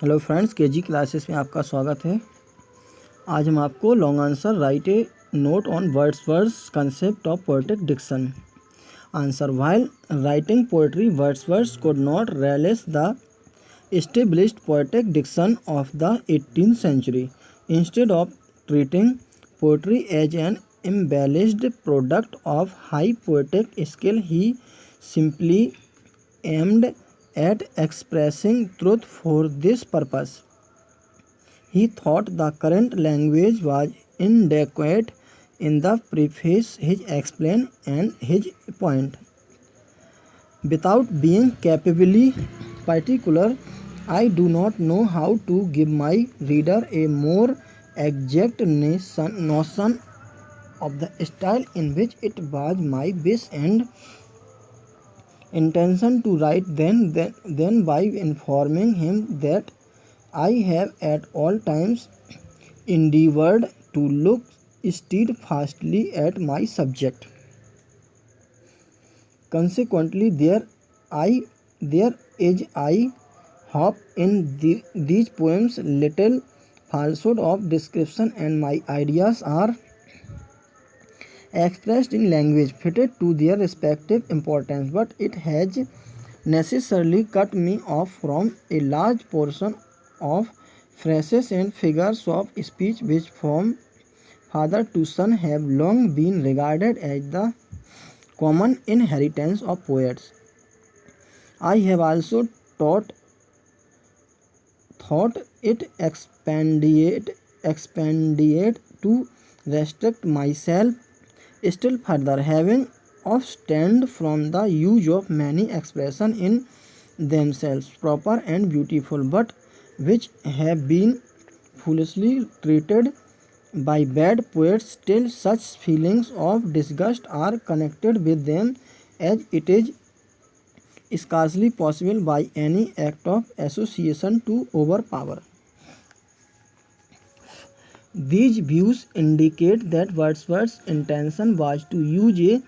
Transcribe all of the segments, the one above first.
Hello friends, KG classes में आपका स्वागत है। आज हम आपको long answer write a note on Wordsworth concept of poetic diction. Answer: while writing poetry, Wordsworth could not relish the established poetic diction of the 18th century. Instead of treating poetry as an embellished product of high poetic skill, he simply aimed at expressing truth. For this purpose, he thought the current language was inadequate. In the preface, he explained and his point. Without being capably particular, I do not know how to give my reader a more exact notion of the style in which it was my wish and intention to write than by informing him that I have at all times endeavored to look steadfastly at my subject. Consequently, there is, I hope, in these poems little falsehood of description, and my ideas are expressed in language fitted to their respective importance, but it has necessarily cut me off from a large portion of phrases and figures of speech which from father to son have long been regarded as the common inheritance of poets. I have also thought it expedient to restrict myself still further, having abstained from the use of many expressions in themselves proper and beautiful, but which have been foolishly treated by bad poets. Still, such feelings of disgust are connected with them as it is scarcely possible by any act of association to overpower. These views indicate that Wordsworth's intention was to use a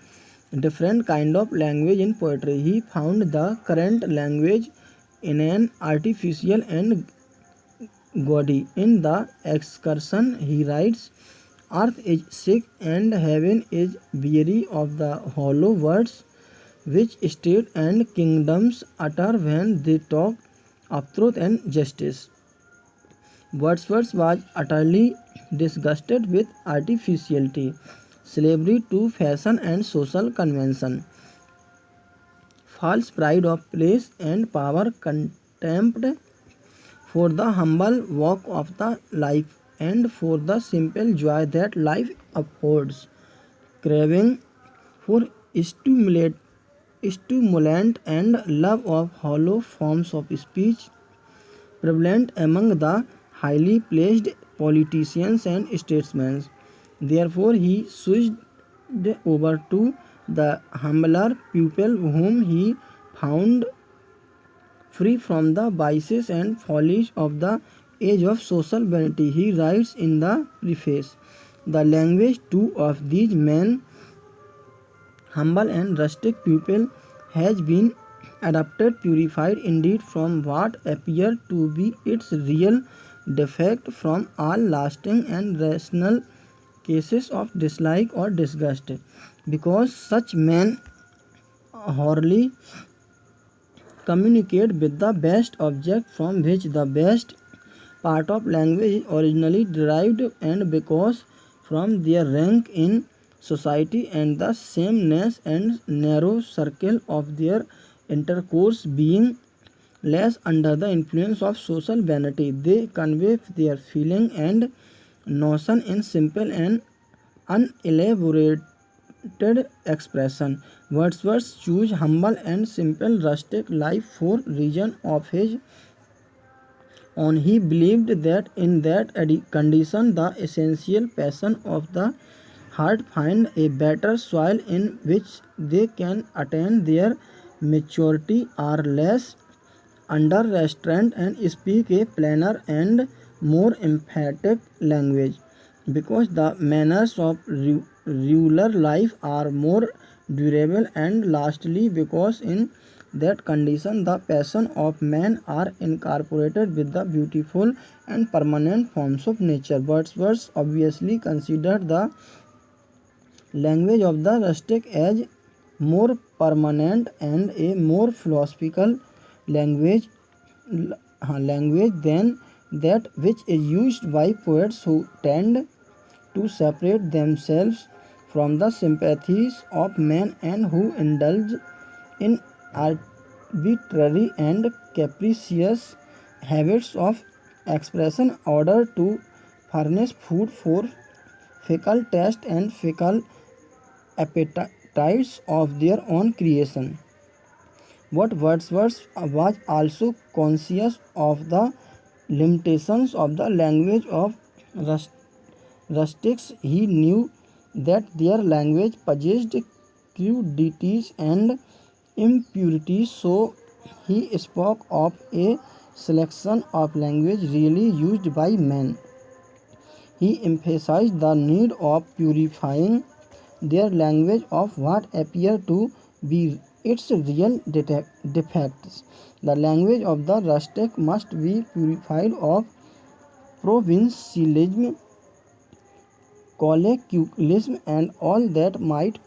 different kind of language in poetry. He found the current language in an artificial and gaudy. In the excursion, he writes, "Earth is sick and heaven is weary of the hollow words which state and kingdoms utter when they talk of truth and justice." Wordsworth was utterly disgusted with artificiality, slavery to fashion and social convention, false pride of place and power, contempt for the humble walk of the life and for the simple joy that life affords, craving for stimulant and love of hollow forms of speech prevalent among the highly placed politicians and statesmen. Therefore, he switched over to the humbler pupil whom he found free from the vices and follies of the age of social vanity. He writes in the preface, "The language too of these men, humble and rustic pupil, has been adapted, purified indeed from what appeared to be its real defect, from all lasting and rational cases of dislike or disgust, because such men wholly communicate with the best object from which the best part of language is originally derived, and because from their rank in society and the sameness and narrow circle of their intercourse being less under the influence of social vanity, they convey their feeling and notion in simple and unelaborated expression." Wordsworth chose humble and simple rustic life for reason of his own. He believed that in that condition the essential passion of the heart find a better soil in which they can attain their maturity, are less under restraint, and speak a plainer and more emphatic language, because the manners of rural life are more durable, and lastly because in that condition, the passion of man, are incorporated with the beautiful and permanent forms of nature. Wordsworth obviously considered the language of the rustic as more permanent and a more philosophical language than that which is used by poets who tend to separate themselves from the sympathies of men and who indulge in arbitrary and capricious habits of expression in order to furnish food for fickle taste and fickle appetites of their own creation. But Wordsworth was also conscious of the limitations of the language of rustics. He knew that their language possessed crudities and impurities, so he spoke of a selection of language really used by men. He emphasized the need of purifying their language of what appear to be its real defects. The language of the rustic must be purified of provincialism, colloquialism, and all that might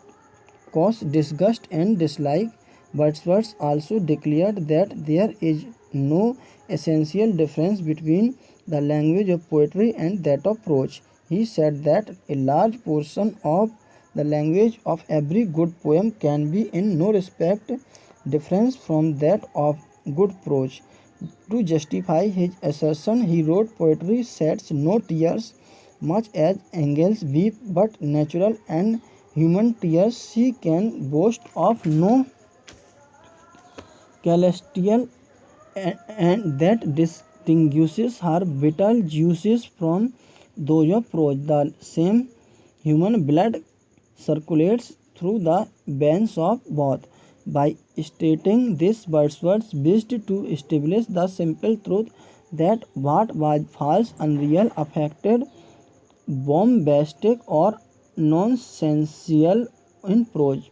cause disgust and dislike. Wordsworth also declared that there is no essential difference between the language of poetry and that of prose. He said that a large portion of the language of every good poem can be in no respect different from that of good prose. To justify his assertion, he wrote, "Poetry sheds no tears, much as angels weep, but natural and human tears she can boast of no celestial, and that distinguishes her vital juices from those of prose. The same human blood circulates through the veins of both." By stating this, Wordsworth wished to establish the simple truth that what was false, unreal, affected, bombastic, or nonsensical in prose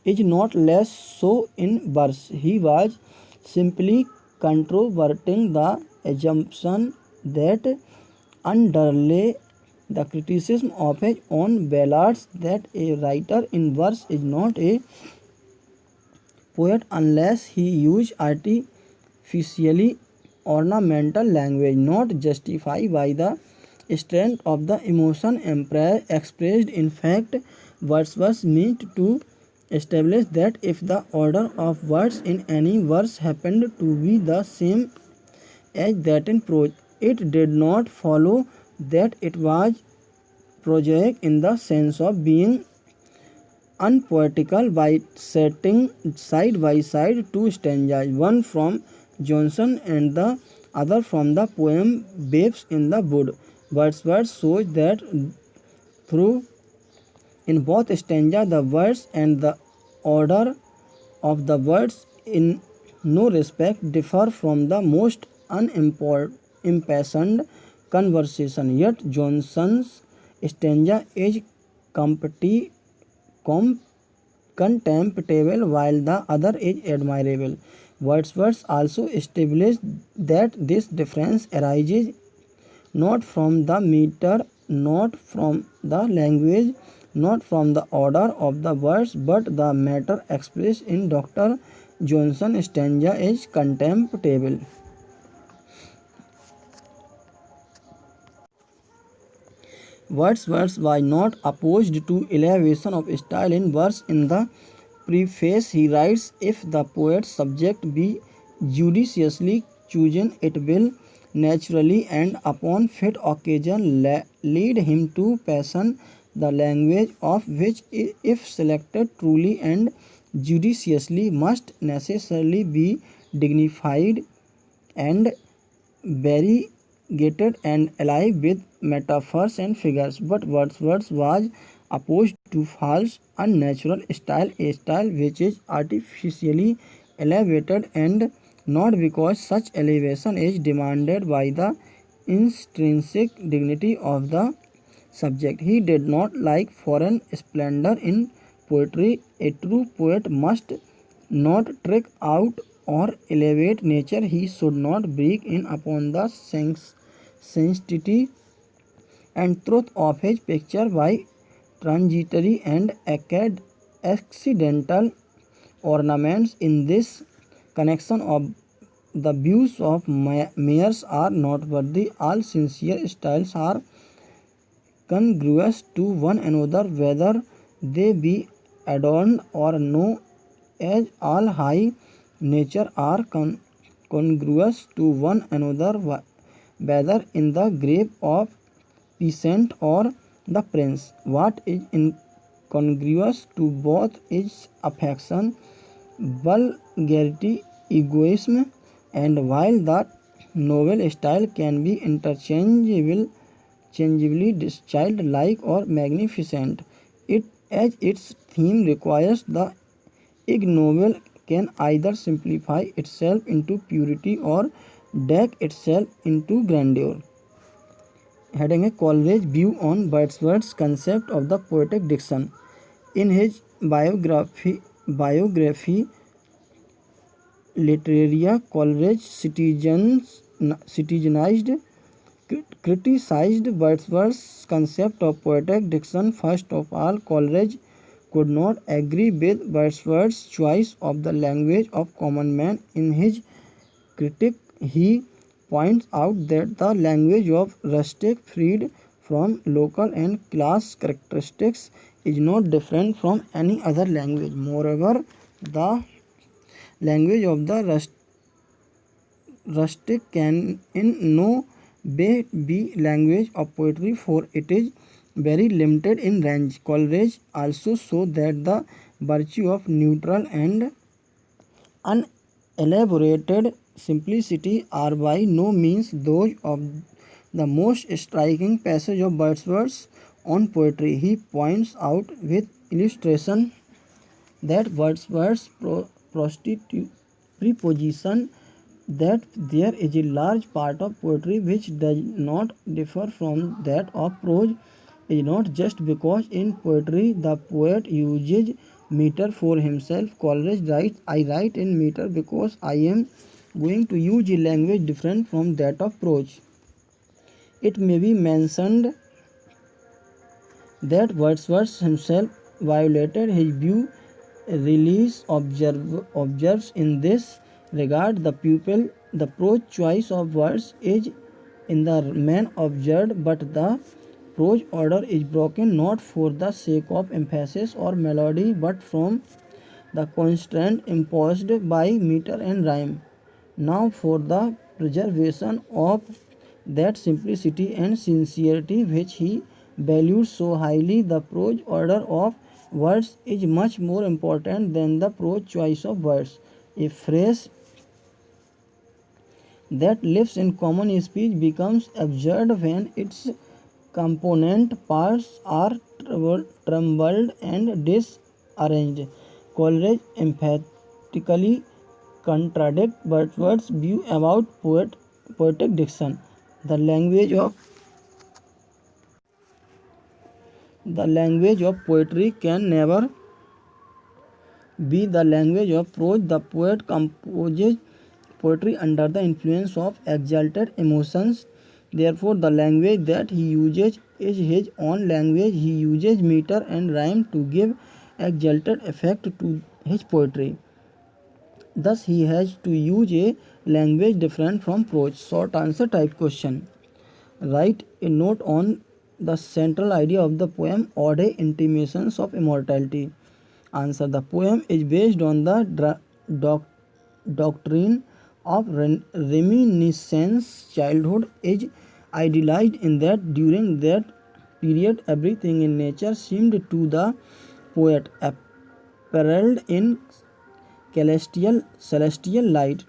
is not less so in verse. He was simply controverting the assumption that underlay the criticism of his own ballads, that a writer in verse is not a poet unless he use artificially ornamental language, not justified by the strength of the emotion expressed. In fact, Wordsworth meant to establish that if the order of words in any verse happened to be the same as that in prose, it did not follow that it was prosaic in the sense of being unpoetical. By setting side by side two stanzas, one from Johnson and the other from the poem Babes in the Wood, Wordsworth shows that through in both stanzas the words and the order of the words in no respect differ from the most unimpassioned conversation. Yet Johnson's stanza is contemptible while the other is admirable. Wordsworth also established that this difference arises not from the meter, not from the language, not from the order of the words, but the matter expressed in Dr. Johnson's stanza is contemptible. Wordsworth was not opposed to elevation of style in verse. In the preface he writes, "If the poet's subject be judiciously chosen, it will naturally and upon fit occasion lead him to passion, the language of which, if selected truly and judiciously, must necessarily be dignified and variegated and alive with metaphors and figures." But Wordsworth was opposed to false, unnatural style, a style which is artificially elevated, and not because such elevation is demanded by the intrinsic dignity of the subject. He did not like foreign splendor in poetry. A true poet must not trick out or elevate nature. He should not break in upon the sanctity and truth of his picture by transitory and accidental ornaments. In this connection of the views of mayors are noteworthy. All sincere styles are congruous to one another, whether they be adorned or no, as all high nature are congruous to one another, whether in the grave of peasant or the prince. What is incongruous to both is affection, vulgarity, egoism, and while the novel style can be changeably childlike or magnificent, it as its theme requires, the ignoble can either simplify itself into purity or deck itself into grandeur. Heading a Coleridge view on Wordsworth's concept of the poetic diction. In his biography Literaria, Coleridge citizenized criticized Wordsworth's concept of poetic diction. First of all, Coleridge could not agree with Wordsworth's choice of the language of common man. In his critique, he points out that the language of rustic, freed from local and class characteristics, is not different from any other language. Moreover, the language of the rustic can in no way be language of poetry, for it is very limited in range. Coleridge also showed that the virtue of neutral and unelaborated simplicity are by no means those of the most striking passage of Wordsworth's on poetry. He points out with illustration that Wordsworth's preposition that there is a large part of poetry which does not differ from that of prose is not just because in poetry the poet uses meter for himself. Coleridge writes, I write in meter because I am going to use a language different from that of prose. It may be mentioned that Wordsworth himself violated his view. Release observes in this regard the prose choice of words is in the main observed, but the prose order is broken not for the sake of emphasis or melody, but from the constraint imposed by meter and rhyme. Now, for the preservation of that simplicity and sincerity which he valued so highly, the prose order of words is much more important than the prose choice of words. A phrase that lives in common speech becomes absurd when its component parts are troubled and disarranged. Coleridge emphatically contradicts Wordsworth's view about poetic diction. The language of poetry can never be the language of prose. The poet composes poetry under the influence of exalted emotions. Therefore, the language that he uses is his own language. He uses meter and rhyme to give exalted effect to his poetry. Thus, he has to use a language different from prose. Short answer type question. Write a note on the central idea of the poem Ode Intimations of Immortality. Answer. The poem is based on the doctrine of reminiscence. Childhood is idealized in that during that period everything in nature seemed to the poet apparelled in celestial light.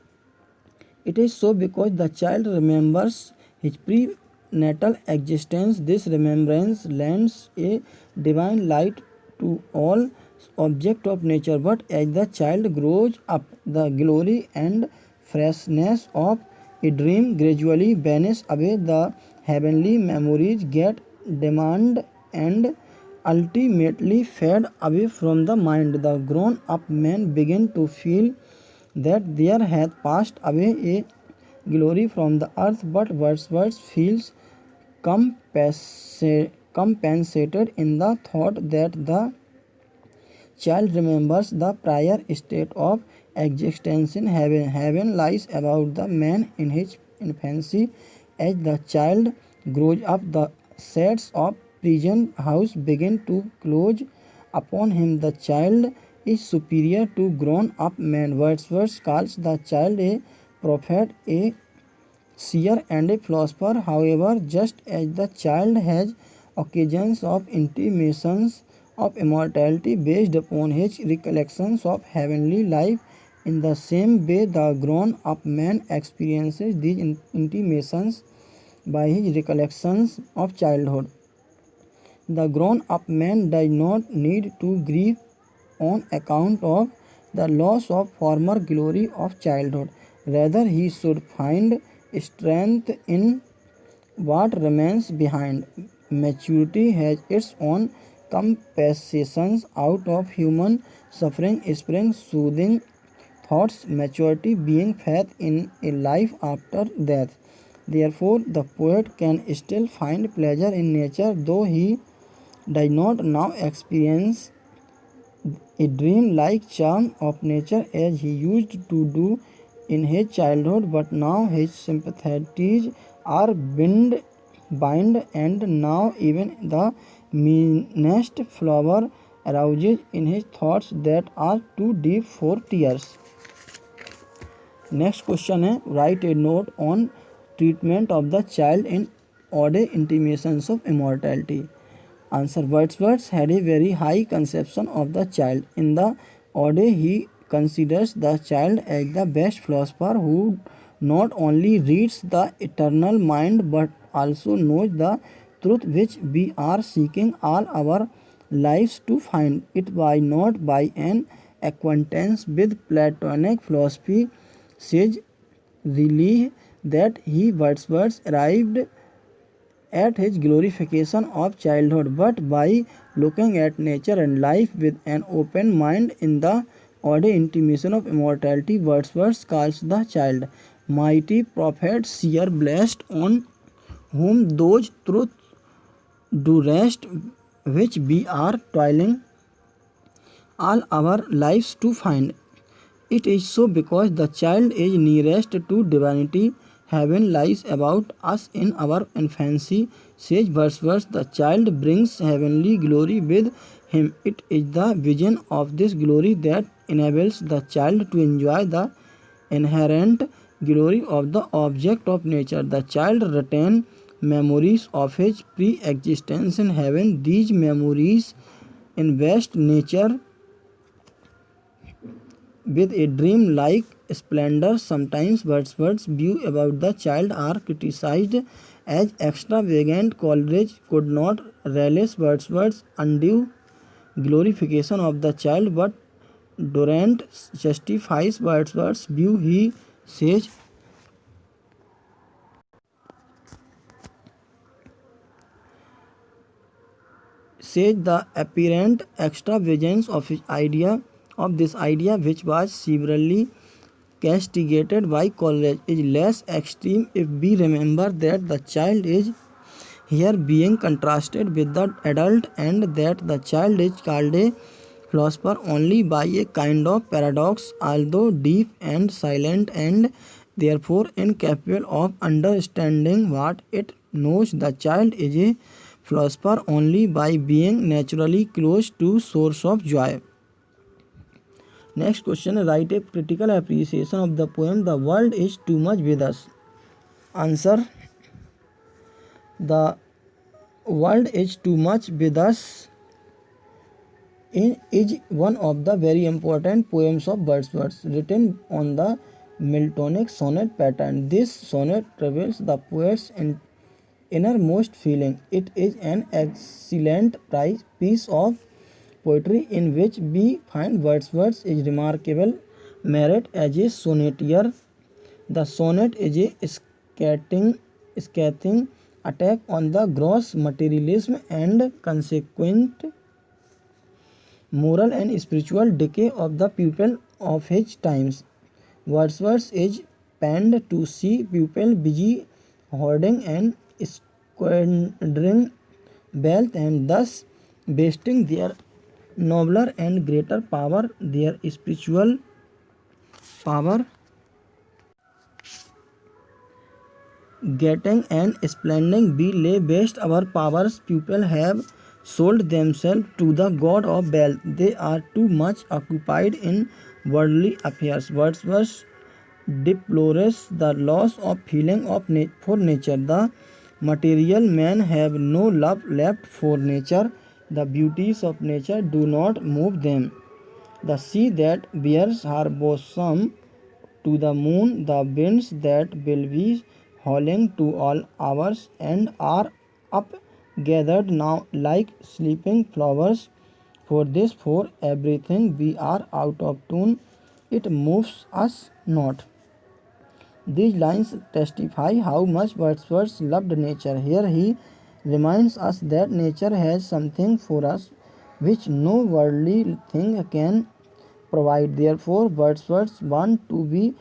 It is so because the child remembers his prenatal existence. This remembrance lends a divine light to all objects of nature. But as the child grows up, the glory and freshness of a dream gradually vanish away. The heavenly memories get dimmed and ultimately fade away from the mind. The grown-up men begin to feel that there hath passed away a glory from the earth, but Wordsworth feels compensated in the thought that the child remembers the prior state of existence in heaven. Heaven lies about the man in his infancy. As the child grows up, the shades of prison house begin to close upon him. The child is superior to grown-up man. Wordsworth calls the child a prophet, a seer and a philosopher. However, just as the child has occasions of intimations of immortality based upon his recollections of heavenly life, in the same way the grown-up man experiences these intimations by his recollections of childhood. The grown-up man does not need to grieve on account of the loss of former glory of childhood. Rather, he should find strength in what remains behind. Maturity has its own compensations. Out of human suffering spring soothing thoughts, maturity being faith in a life after death. Therefore, the poet can still find pleasure in nature, though he does not now experience a dream-like charm of nature as he used to do in his childhood, but now his sympathies are bind, and now even the meanest flower arouses in his thoughts that are too deep for tears. Next question है, write a note on treatment of the child in Ode Intimations of Immortality. Answer: Wordsworth had a very high conception of the child. In the Ode, he considers the child as the best philosopher who not only reads the eternal mind but also knows the truth which we are seeking all our lives to find. It by not by an acquaintance with Platonic philosophy, says Rilke, that he Wordsworth arrived at his glorification of childhood, but by looking at nature and life with an open mind. In the Ode Intimation of Immortality, Wordsworth calls the child mighty prophet, seer, blessed, on whom those truths do rest which we are toiling all our lives to find. It is so because the child is nearest to divinity. Heaven lies about us in our infancy, says Wordsworth. The child brings heavenly glory with him. It is the vision of this glory that enables the child to enjoy the inherent glory of the object of nature. The child retains memories of his pre-existence in heaven. These memories invest nature with a dream-like splendor. Sometimes Wordsworth's views about the child are criticized as extravagant. Coleridge could not relish Wordsworth's undue glorification of the child, but Durant justifies Wordsworth's view. He says, the apparent extravagance of this idea, which was severely castigated by Coleridge, is less extreme if we remember that the child is here being contrasted with the adult, and that the child is called a philosopher only by a kind of paradox. Although deep and silent, and therefore incapable of understanding what it knows, the child is a philosopher only by being naturally close to source of joy. Next question, write a critical appreciation of the poem The World is Too Much With Us. Answer: The World is Too Much With Us is one of the very important poems of Wordsworth, written on the Miltonic sonnet pattern. This sonnet reveals the poet's innermost feeling. It is an excellent piece of poetry in which we find Wordsworth's remarkable merit as a sonneteer. The sonnet is a scathing attack on the gross materialism and consequent moral and spiritual decay of the people of his times. Wordsworth is panned to see people busy hoarding and squandering wealth and thus wasting their nobler and greater power, their spiritual power, getting and splending be lay waste our powers. People have sold themselves to the god of wealth. They are too much occupied in worldly affairs. Wordsworth deplores the loss of feeling of for nature. The material men have no love left for nature. The beauties of nature do not move them. The sea that bears her bosom to the moon, the winds that will be howling to all hours and are up gathered now like sleeping flowers. For this, for everything we are out of tune, it moves us not. These lines testify how much Wordsworth loved nature. Here he reminds us that nature has something for us which no worldly thing can provide. Therefore, Wordsworth want to be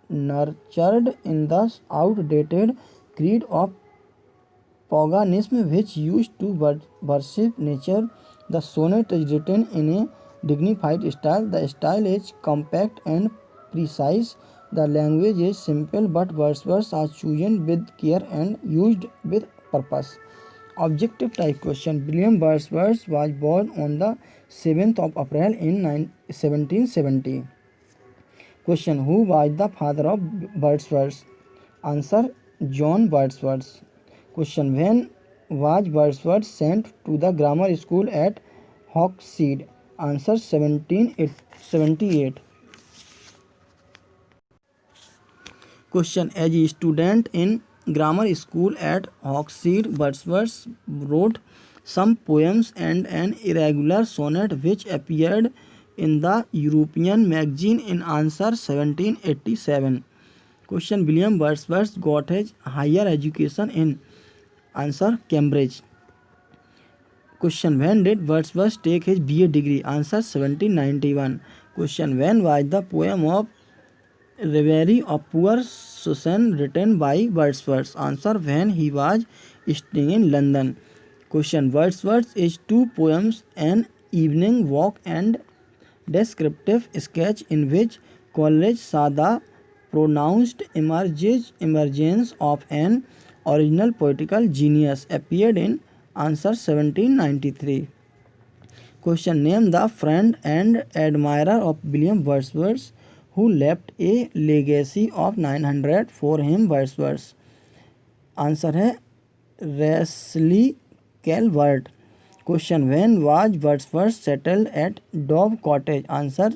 nurtured in the outdated creed of paganism which used to worship nature. The sonnet is written in a dignified style. The style is compact and precise. The language is simple, but Wordsworth are chosen with care and used with purpose. Objective type question. William Wordsworth was born on the 7th of April in 1770. Question. Who was the father of Wordsworth? Answer. John Wordsworth. Question. When was Wordsworth sent to the grammar school at Hogshead? Answer. 1778. Question. As a student in grammar school at Hogshead, Wordsworth wrote some poems and an irregular sonnet which appeared in the European magazine in answer 1787. Question. William Wordsworth got his higher education in answer Cambridge. Question. When did Wordsworth take his BA degree? Answer 1791. Question. When was the poem of Reverie of Poor Susan written by Wordsworth? Answer. When he was staying in London. Question. Wordsworth is two poems, An Evening Walk and Descriptive Sketch, in which Coleridge saw the pronounced emergence of an original poetical genius, appeared in answer 1793. Question. Name the friend and admirer of William Wordsworth who left a legacy of 900 for him. Wordsworth. Answer है रेस्ली Calvert. Question. When was Wordsworth settled at Dove Cottage? Answer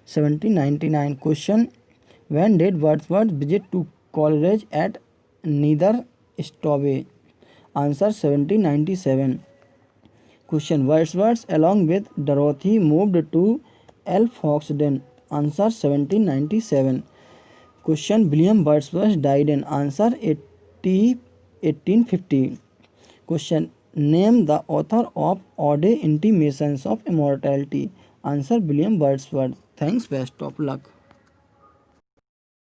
1799. Question. When did Wordsworth visit to Coleridge at Nether Stowey? Answer 1797. Question. Wordsworth along with Dorothy moved to Alfoxden. Answer 1797. Question. William Wordsworth died in answer 1850. Question. Name the author of Ode Intimations of Immortality. Answer William Wordsworth. Thanks. Best of luck.